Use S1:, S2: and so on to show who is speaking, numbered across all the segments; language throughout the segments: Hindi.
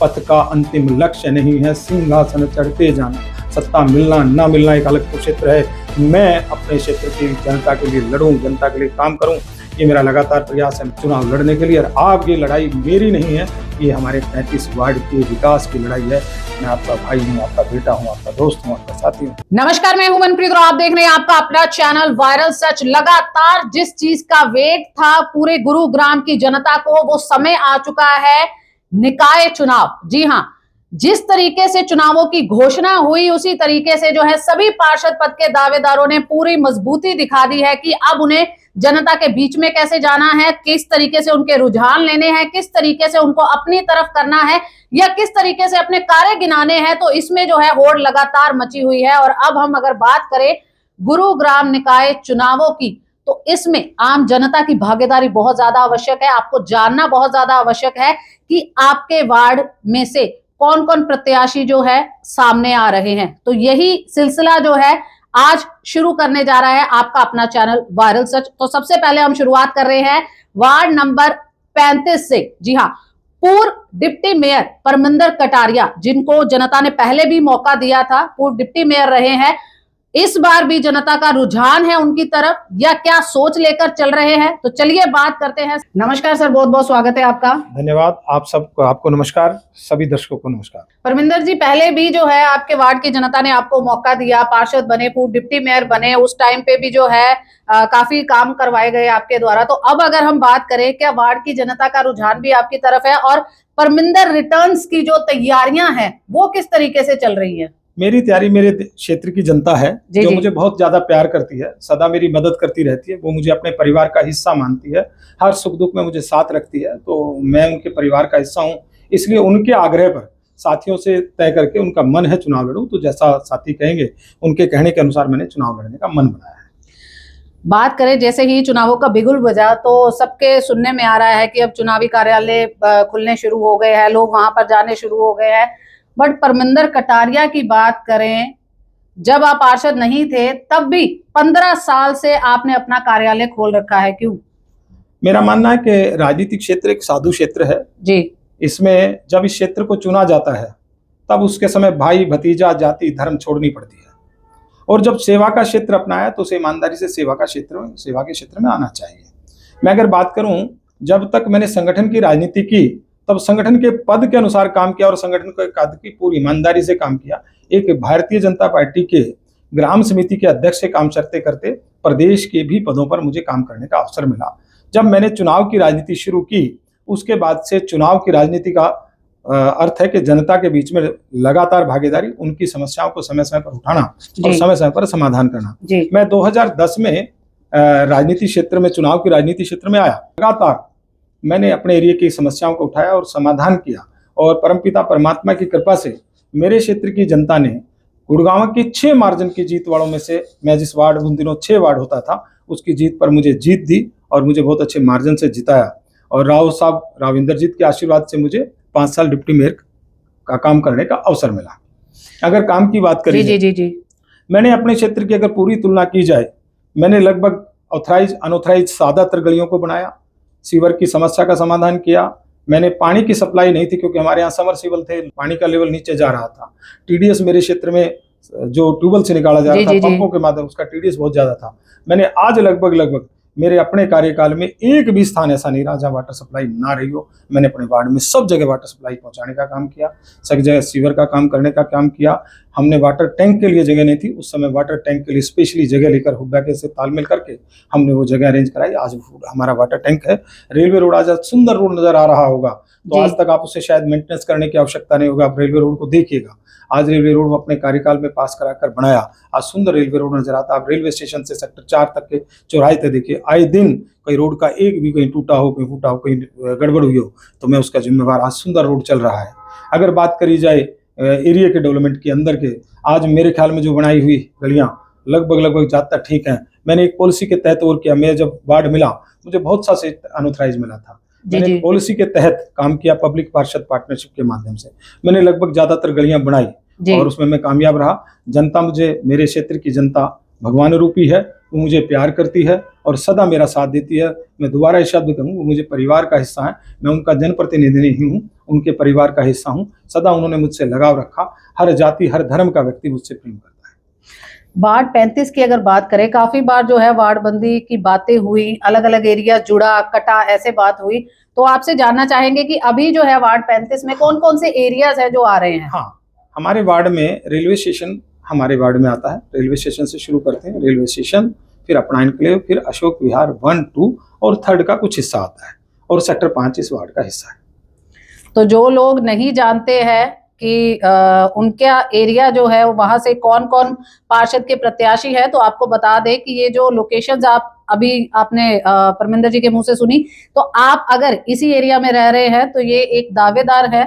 S1: पथ का अंतिम लक्ष्य नहीं है सिंहासन चढ़ते जाना। सत्ता मिलना ना मिलना एक अलग क्षेत्र है। मैं अपने क्षेत्र की जनता के लिए लड़ूं, जनता के लिए काम करूं, ये मेरा लगातार प्रयास है चुनाव लड़ने के लिए। और आप ये लड़ाई मेरी नहीं है, ये हमारे 35 वार्ड के विकास की लड़ाई है। मैं आपका भाई हूँ, आपका बेटा हूँ, आपका दोस्त हूँ, आपका साथी हूँ।
S2: नमस्कार, मैं हूं मनप्रीत और आप देख रहे हैं आपका अपना चैनल वायरल सच। लगातार जिस चीज का वेट था पूरे गुरुग्राम की जनता को, वो समय आ चुका है निकाय चुनाव। जी हाँ, जिस तरीके से चुनावों की घोषणा हुई उसी तरीके से जो है सभी पार्षद पद के दावेदारों ने पूरी मजबूती दिखा दी है कि अब उन्हें जनता के बीच में कैसे जाना है, किस तरीके से उनके रुझान लेने हैं, किस तरीके से उनको अपनी तरफ करना है या किस तरीके से अपने कार्य गिनाने हैं। तो इसमें जो है होड़ लगातार मची हुई है। और अब हम अगर बात करें गुरुग्राम निकाय चुनावों की, तो इसमें आम जनता की भागीदारी बहुत ज्यादा आवश्यक है। आपको जानना बहुत ज्यादा आवश्यक है कि आपके वार्ड में से कौन कौन प्रत्याशी जो है सामने आ रहे हैं। तो यही सिलसिला जो है आज शुरू करने जा रहा है आपका अपना चैनल वायरल सच। तो सबसे पहले हम शुरुआत कर रहे हैं वार्ड नंबर 35 से। जी हाँ, पूर्व डिप्टी मेयर परमिंदर कटारिया, जिनको जनता ने पहले भी मौका दिया था, पूर्व डिप्टी मेयर रहे हैं। इस बार भी जनता का रुझान है उनकी तरफ या क्या सोच लेकर चल रहे हैं, तो चलिए बात करते हैं। नमस्कार सर, बहुत बहुत स्वागत है आपका।
S1: धन्यवाद। आप सबको, आपको नमस्कार, सभी दर्शकों को नमस्कार।
S2: परमिंदर जी, पहले भी जो है आपके वार्ड की जनता ने आपको मौका दिया, पार्षद बने, पूर्व डिप्टी मेयर बने, उस टाइम पे भी जो है काफी काम करवाए गए आपके द्वारा। तो अब अगर हम बात करें, क्या वार्ड की जनता का रुझान भी आपकी तरफ है और परमिंदर रिटर्न्स की जो तैयारियां हैं वो किस तरीके से चल रही है?
S1: मेरी तैयारी मेरे क्षेत्र की जनता है जो मुझे बहुत ज्यादा प्यार करती है, सदा मेरी मदद करती रहती है। वो मुझे अपने परिवार का हिस्सा मानती है, हर सुख दुख में मुझे साथ रखती है। तो मैं उनके परिवार का हिस्सा हूँ, इसलिए उनके आग्रह पर साथियों से तय करके उनका मन है चुनाव लड़ूं, तो जैसा साथी कहेंगे उनके कहने के अनुसार मैंने चुनाव लड़ने का मन बनाया है।
S2: बात करें, जैसे ही चुनावों का बिगुल बजा तो सबके सुनने में आ रहा है कि अब चुनावी कार्यालय खुलने शुरू हो गए हैं, लोग वहां पर जाने शुरू हो गए हैं। बट परमिंदर कटारिया की बात करें, जब आप पार्षद नहीं थे तब भी 15 साल से आपने अपना कार्यालय खोल रखा है, क्यों?
S1: मेरा मानना है कि राजनीतिक क्षेत्र एक साधु क्षेत्र है
S2: जी।
S1: इसमें जब इस क्षेत्र को चुना जाता है तब उसके समय भाई भतीजा जाति धर्म छोड़नी पड़ती है, और जब सेवा का क्षेत्र अपनाया तो उसे ईमानदारी से सेवा के क्षेत्र में आना चाहिए। मैं अगर बात करूं, जब तक मैंने संगठन की राजनीति की तब संगठन के पद के अनुसार काम किया और संगठन के पद की पूरी ईमानदारी से काम किया। एक भारतीय जनता पार्टी के ग्राम समिति के अध्यक्ष से काम करते करते प्रदेश के भी पदों पर मुझे काम करने का अवसर मिला। जब मैंने चुनाव की राजनीति शुरू की उसके बाद से चुनाव की राजनीति का अर्थ है कि जनता के बीच में लगातार भागीदारी, उनकी समस्याओं को समय समय पर उठाना और समय समय पर समाधान करना। मैं 2010 में राजनीति क्षेत्र में, चुनाव की राजनीति क्षेत्र में आया। लगातार मैंने अपने एरिया की समस्याओं को उठाया और समाधान किया, और परमपिता परमात्मा की कृपा से मेरे क्षेत्र की जनता ने गुड़गांव की 6 मार्जिन की जीत वालों में से, मैं जिस वार्ड उन दिनों 6 वार्ड होता था, उसकी जीत पर मुझे जीत दी और मुझे बहुत अच्छे मार्जिन से जिताया। और राव इंद्रजीत के आशीर्वाद से मुझे 5 साल डिप्टी मेयर का काम करने का अवसर मिला। अगर काम की बात करें, जी, मैंने अपने क्षेत्र की अगर पूरी तुलना की जाए, मैंने लगभग ऑथराइज अनऑथराइज ज्यादातर गलियों को बनाया, सीवर की समस्या का समाधान किया। मैंने पानी की सप्लाई नहीं थी क्योंकि हमारे यहाँ समरसीबल थे, पानी का लेवल नीचे जा रहा था। टीडीएस मेरे क्षेत्र में जो ट्यूबवेल से निकाला जा रहा था पंपों के माध्यम, उसका टीडीएस बहुत ज्यादा था। मैंने आज लगभग मेरे अपने कार्यकाल में एक भी स्थान ऐसा नहीं रहा जहाँ वाटर सप्लाई ना रही हो। मैंने अपने वार्ड में सब जगह वाटर सप्लाई पहुंचाने का काम किया, सब जगह सीवर का काम करने का काम किया। हमने वाटर टैंक के लिए जगह नहीं थी उस समय, वाटर टैंक के लिए स्पेशली जगह लेकर हुड्डा के से तालमेल करके हमने वो जगह अरेंज कराई। आज हमारा वाटर टैंक है। रेलवे रोड आज सुंदर रोड नजर आ रहा होगा, तो आज तक आप उसे शायद मेंटेनेंस करने की आवश्यकता नहीं होगा। आप रेलवे रोड को देखिएगा, आज रेलवे रोड अपने कार्यकाल में पास कराकर बनाया, आज सुंदर रेलवे रोड नजर आता। आप रेलवे स्टेशन से सेक्टर 4 तक के चौराहे तक देखिए, आए दिन कोई रोड का एक भी कहीं टूटा हो, कहीं फूटा हो, कहीं गड़बड़ हुई हो तो मैं उसका जिम्मेवार। आज सुंदर रोड चल रहा है। अगर बात करी जाए एरिया के डेवलपमेंट के अंदर के, आज मेरे ख्याल में जो बनाई हुई गलियां लगभग ज्यादातर ठीक हैं। मैंने एक पॉलिसी के तहत और किया। मैं जब वार्ड मिला मुझे बहुत सा से अनऑथराइज मिला था, मैंने पॉलिसी के तहत काम किया, पब्लिक पार्षद पार्टनरशिप के माध्यम से मैंने लगभग ज्यादातर गलियां बनाई और उसमें मैं कामयाब रहा। जनता मुझे, मेरे क्षेत्र की जनता भगवान रूपी है, वो मुझे प्यार करती है और सदा मेरा साथ देती है। मैं दोबारा ये शब्द कहूँ, वो मुझे परिवार का हिस्सा है। मैं उनका जनप्रतिनिधि नहीं हूँ, उनके परिवार का हिस्सा हूँ। सदा उन्होंने मुझसे लगाव रखा। हर जाति हर धर्म का व्यक्ति मुझसे प्रेम करता है।
S2: वार्ड 35 की अगर बात करें, काफी बार जो है वार्ड बंदी की बातें हुई, अलग अलग एरिया जुड़ा कटा ऐसे बात हुई, तो आपसे जानना चाहेंगे कि अभी जो है वार्ड 35 में कौन कौन से एरियाज है जो आ रहे हैं?
S1: हाँ, हमारे वार्ड में रेलवे स्टेशन हमारे वार्ड में आता है। रेलवे स्टेशन से शुरू करते हैं, रेलवे स्टेशन, फिर अपना एन्क्लेव, फिर अशोक विहार 1, 2 और 3 का कुछ हिस्सा आता है, और सेक्टर 5 इस वार्ड का हिस्सा है।
S2: तो जो लोग नहीं जानते हैं कि उनका एरिया जो है वहां से कौन कौन पार्षद के प्रत्याशी है, तो आपको बता दें कि ये जो लोकेशंस आप अभी आपने परमिंदर जी के मुंह से सुनी, तो आप अगर इसी एरिया में रह रहे हैं तो ये एक दावेदार है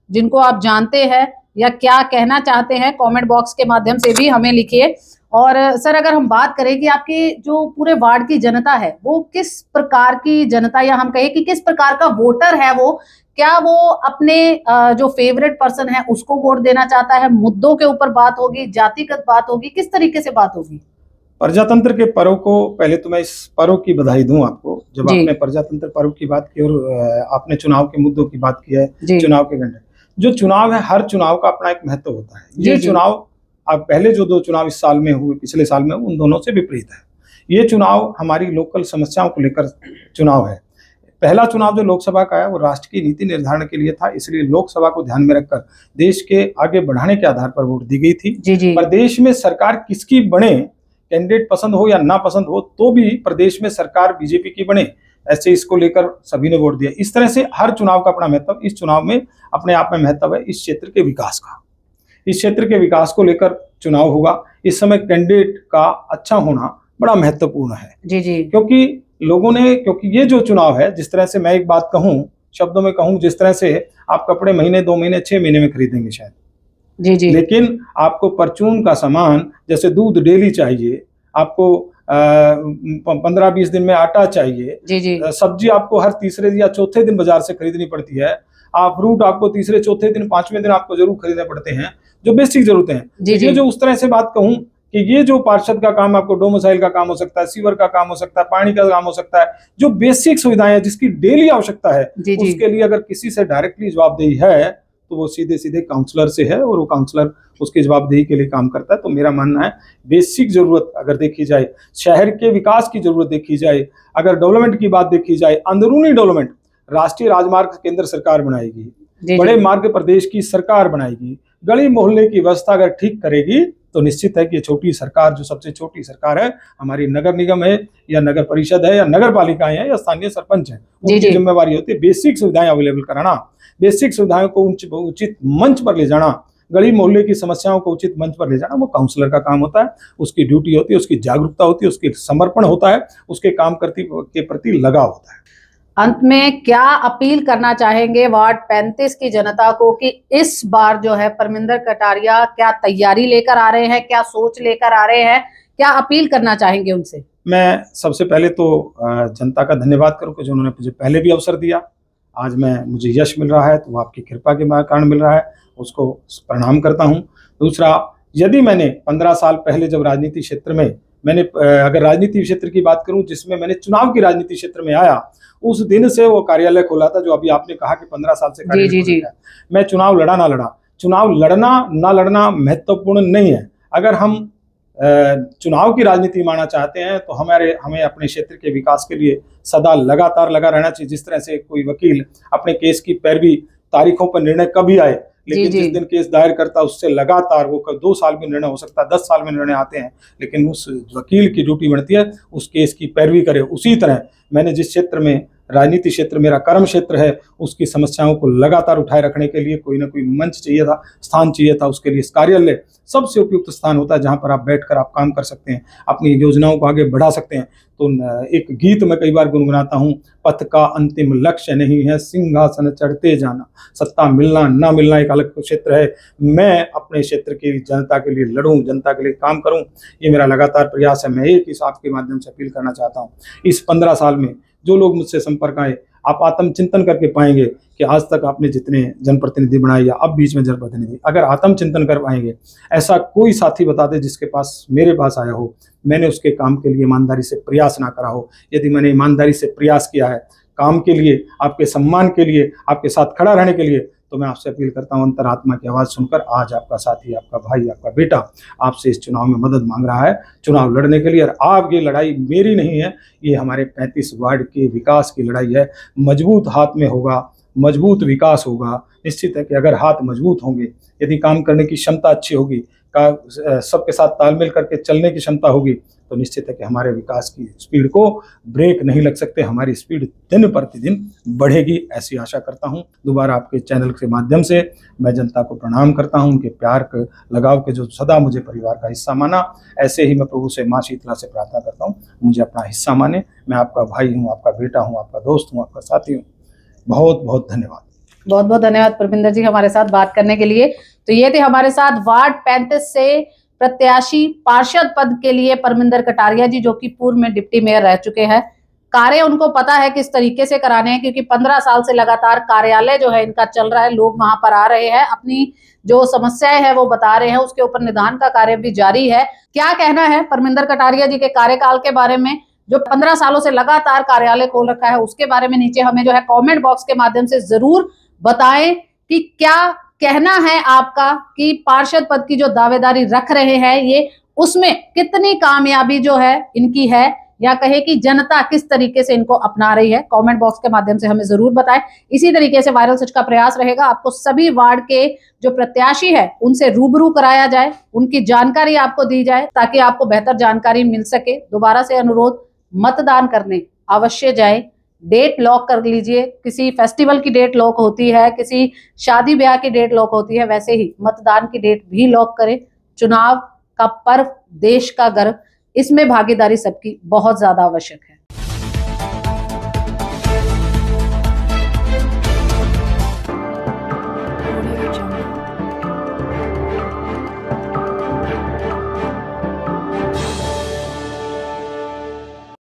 S2: जिनको आप जानते हैं या क्या कहना चाहते हैं, कमेंट बॉक्स के माध्यम से भी हमें लिखिए। और सर, अगर हम बात करें कि आपकी जो पूरे वार्ड की जनता है वो किस प्रकार की जनता, या हम कहें कि किस प्रकार का वोटर है वो, क्या वो अपने जो फेवरेट पर्सन है उसको वोट देना चाहता है, मुद्दों के ऊपर बात होगी, जातिगत बात होगी, किस तरीके से बात होगी?
S1: प्रजातंत्र के पर्व को पहले तो मैं इस पर्व की बधाई दूं आपको, जब
S2: जी।
S1: आपने प्रजातंत्र पर्व की बात की और आपने चुनाव के मुद्दों की बात की है,
S2: जी।
S1: चुनाव के घंटे। जो चुनाव है, हर चुनाव का अपना एक महत्व होता है।
S2: जी,
S1: ये
S2: जी।
S1: चुनाव अब पहले जो 2 चुनाव इस साल में हुए, पिछले साल में, उन दोनों से विपरीत है। ये चुनाव हमारी लोकल समस्याओं को लेकर चुनाव है। पहला चुनाव जो लोकसभा का है वो राष्ट्र की नीति निर्धारण के लिए था, इसलिए लोकसभा को ध्यान में रखकर देश के आगे बढ़ाने के आधार पर वोट दी गई थी।
S2: जी, जी।
S1: प्रदेश में सरकार किसकी बने, कैंडिडेट पसंद हो या ना पसंद हो, तो भी प्रदेश में सरकार बीजेपी की बने, ऐसे इसको लेकर सभी ने वोट दिया। इस तरह से हर चुनाव का अपना महत्व, इस चुनाव में अपने आप में महत्व है इस क्षेत्र के विकास का। इस क्षेत्र के विकास को लेकर चुनाव होगा। इस समय कैंडिडेट का अच्छा होना बड़ा महत्वपूर्ण है।
S2: जी, जी।
S1: क्योंकि ये जो चुनाव है, जिस तरह से मैं एक बात कहूं, शब्दों में कहूं, जिस तरह से आप कपड़े महीने 2 महीने 6 महीने में खरीदेंगे शायद,
S2: जी, जी।
S1: लेकिन आपको परचून का सामान, जैसे दूध डेली चाहिए, आपको 15-20 दिन में आटा चाहिए,
S2: जी, जी।
S1: सब्जी आपको हर तीसरे या चौथे दिन बाजार से खरीदनी पड़ती है, आप फ्रूट आपको तीसरे चौथे दिन 5वें दिन आपको जरूर खरीदने पड़ते हैं, जो बेसिक जरूरतें हैं।
S2: जी, जी।
S1: ये जो उस तरह से बात कहूं कि ये जो पार्षद का काम, आपको डोमिसाइल का काम हो सकता है, सीवर का काम हो सकता है, पानी का काम हो सकता है, जो बेसिक सुविधाएं हैं जिसकी डेली आवश्यकता है,
S2: जी, जी।
S1: उसके लिए अगर किसी से डायरेक्टली जवाबदेही है तो वो सीधे सीधे काउंसलर से है, और वो काउंसलर उसकी जवाबदेही के लिए काम करता है। तो मेरा मानना है, बेसिक जरूरत अगर देखी जाए, शहर के विकास की जरूरत देखी जाए, अगर डेवलपमेंट की बात देखी जाए, अंदरूनी डेवलपमेंट, राष्ट्रीय राजमार्ग केंद्र सरकार बनाएगी,
S2: जी,
S1: बड़े
S2: जी।
S1: मार्ग प्रदेश की सरकार बनाएगी, गली मोहल्ले की व्यवस्था अगर ठीक करेगी, तो निश्चित है कि ये छोटी सरकार, जो सबसे छोटी सरकार है, हमारी नगर निगम है या नगर परिषद है या नगर पालिकाएं हैं या स्थानीय सरपंच है,
S2: जी,
S1: उनकी
S2: जी।
S1: जिम्मेवारी होती है बेसिक सुविधाएं अवेलेबल कराना, बेसिक सुविधाओं को उचित मंच पर ले जाना, गली मोहल्ले की समस्याओं को उचित मंच पर ले जाना। वो काउंसलर का काम होता है, उसकी ड्यूटी होती है, उसकी जागरूकता होती है, उसकी समर्पण होता है, उसके काम के प्रति लगाव होता है।
S2: अंत में क्या अपील करना चाहेंगे वार्ड 35 की जनता को कि इस बार जो है परमिंदर कटारिया क्या तैयारी लेकर आ रहे हैं, क्या सोच लेकर आ रहे हैं, क्या अपील करना चाहेंगे उनसे?
S1: मैं सबसे पहले तो जनता का धन्यवाद करूं कि जिन्होंने मुझे पहले भी अवसर दिया। आज मुझे यश मिल रहा है तो वो आपकी कृपा के कारण मिल रहा है, उसको प्रणाम करता हूं। दूसरा, यदि मैंने 15 साल पहले जब राजनीति क्षेत्र में अगर राजनीति क्षेत्र की बात करूं जिसमें मैंने चुनाव की राजनीति क्षेत्र में आया, उस दिन से वो कार्यालय खोला था, जो अभी आपने कहा कि 15 साल से कार्यालय
S2: जी, जी।
S1: खोला है। मैं चुनाव लड़ा ना लड़ा, चुनाव लड़ना ना लड़ना महत्वपूर्ण नहीं है। अगर हम चुनाव की राजनीति मानना चाहते हैं तो हमें अपने क्षेत्र के विकास के लिए सदा लगातार लगा रहना चाहिए। जिस तरह से कोई वकील अपने केस की पैरवी, तारीखों पर निर्णय कभी आए, लेकिन
S2: जी, जी।
S1: जिस दिन केस दायर करता है उससे लगातार, वो 2 साल में निर्णय हो सकता है, 10 साल में निर्णय आते हैं, लेकिन उस वकील की ड्यूटी बनती है उस केस की पैरवी करे। उसी तरह मैंने जिस क्षेत्र में, राजनीति क्षेत्र मेरा कर्म क्षेत्र है, उसकी समस्याओं को लगातार उठाए रखने के लिए कोई ना कोई मंच चाहिए था, स्थान चाहिए था। उसके लिए इस कार्यालय सबसे उपयुक्त स्थान होता है, जहां पर आप बैठकर आप काम कर सकते हैं, अपनी योजनाओं को आगे बढ़ा सकते हैं। तो एक गीत मैं कई बार गुनगुनाता हूँ, पथ का अंतिम लक्ष्य नहीं है सिंहासन चढ़ते जाना, सत्ता मिलना ना मिलना एक अलग क्षेत्र है। मैं अपने क्षेत्र की जनता के लिए लड़ूं, जनता के लिए काम करूं, ये मेरा लगातार प्रयास है। मैं एक ही आपके माध्यम से अपील करना चाहता हूं, इस 15 साल में जो लोग मुझसे संपर्क आए, आप आत्मचिंतन करके पाएंगे कि आज तक आपने जितने जनप्रतिनिधि बनाए या अब बीच में जनप्रतिनिधि, अगर आत्मचिंतन कर पाएंगे, ऐसा कोई साथी बता दे जिसके पास मेरे पास आया हो, मैंने उसके काम के लिए ईमानदारी से प्रयास ना करा हो। यदि मैंने ईमानदारी से प्रयास किया है काम के लिए, आपके सम्मान के लिए, आपके साथ खड़ा रहने के लिए, तो मैं आपसे अपील करता हूं, अंतरात्मा की आवाज़ सुनकर आज आपका साथी, आपका भाई, आपका बेटा आपसे इस चुनाव में मदद मांग रहा है चुनाव लड़ने के लिए। और आप, ये लड़ाई मेरी नहीं है, ये हमारे 35 वार्ड के विकास की लड़ाई है। मजबूत हाथ में होगा, मजबूत विकास होगा। निश्चित है कि अगर हाथ मजबूत होंगे, यदि काम करने की क्षमता अच्छी होगी, सबके साथ तालमेल करके चलने की क्षमता होगी, तो निश्चित है कि हमारे विकास की स्पीड को ब्रेक नहीं लग सकते। हमारी स्पीड दिन प्रतिदिन बढ़ेगी, ऐसी आशा करता हूं। दोबारा आपके चैनल के माध्यम से मैं जनता को प्रणाम करता हूं, उनके प्यार के लगाव के जो सदा मुझे परिवार का हिस्सा माना, ऐसे ही मैं प्रभु से, माँ शीतला से प्रार्थना करता हूं मुझे अपना हिस्सा माने। मैं आपका भाई हूँ, आपका बेटा हूँ, आपका दोस्त हूँ, आपका साथी हूँ। बहुत बहुत धन्यवाद।
S2: बहुत बहुत धन्यवाद परमिंदर जी हमारे साथ बात करने के लिए। तो ये थे हमारे साथ वार्ड 35 से प्रत्याशी पार्षद पद के लिए परमिंदर कटारिया जी, जो कि पूर्व में डिप्टी मेयर रह चुके हैं। कार्य उनको पता है किस तरीके से कराने हैं, क्योंकि 15 साल से लगातार कार्यालय जो है इनका चल रहा है, लोग वहां पर आ रहे हैं, अपनी जो समस्याएं हैं वो बता रहे हैं, उसके ऊपर निदान का कार्य भी जारी है। क्या कहना है परमिंदर कटारिया जी के कार्यकाल के बारे में, जो 15 सालों से लगातार कार्यालय खोल रखा है, उसके बारे में नीचे हमें जो है कमेंट बॉक्स के माध्यम से जरूर बताएं कि क्या कहना है आपका, कि पार्षद पद की जो दावेदारी रख रहे हैं ये, उसमें कितनी कामयाबी जो है इनकी है, या कहे कि जनता किस तरीके से इनको अपना रही है। कमेंट बॉक्स के माध्यम से हमें जरूर बताएं। इसी तरीके से वायरल सच का प्रयास रहेगा, आपको सभी वार्ड के जो प्रत्याशी है उनसे रूबरू कराया जाए, उनकी जानकारी आपको दी जाए, ताकि आपको बेहतर जानकारी मिल सके। दोबारा से अनुरोध, मतदान करने अवश्य जाए। डेट लॉक कर लीजिए, किसी फेस्टिवल की डेट लॉक होती है, किसी शादी ब्याह की डेट लॉक होती है, वैसे ही मतदान की डेट भी लॉक करें। चुनाव का पर्व, देश का गर्व, इसमें भागीदारी सबकी बहुत ज्यादा आवश्यक है।